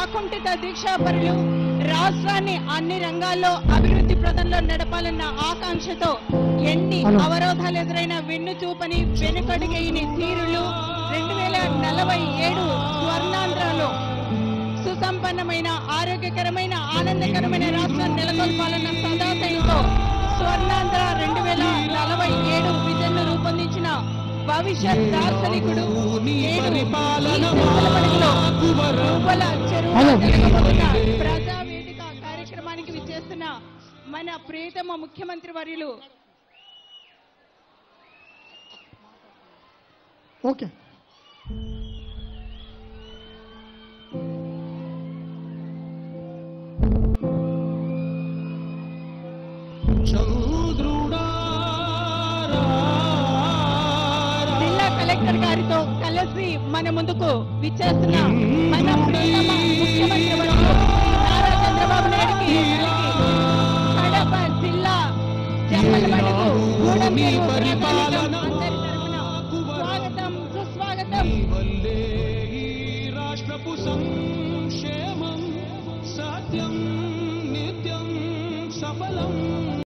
అకుంఠిత దీక్షాపరులు రాష్ట్రాన్ని అన్ని రంగాల్లో అభివృద్ధి ప్రదంలో నడపాలన్న ఆకాంక్షతో ఎన్ని అవరోధాలు ఎదురైన వెన్ను చూపని వెనుకడుగైన ధీరులు 2047 స్వర్ణాంధ్రలో సుసంపన్నమైన ఆరోగ్యకరమైన ఆనందకరమైన రాష్ట్రాన్ని నెలకొల్పాలన్న సదాశయంతో స్వర్ణాంధ్ర 2047 విజన్ రూపొందించిన భవిష్యత్ దార్శనికుడు ప్రజావేదిక కార్యక్రమానికి విచ్చేస్తున్న మన ప్రియతమ ముఖ్యమంత్రి వర్యులు ఓకే జిల్లా కలెక్టర్ గారితో కలిసి మన ముందుకు విచ్చేస్తున్న మన ప్రియతమ ముఖ్యమంత్రి వర్యులు నారా చంద్రబాబు నాయుడుకి కడప జిల్లా జమ్మలమడుగు గూడెం ప్రజానీకం అందరి తరపున స్వాగతం సుస్వాగతం.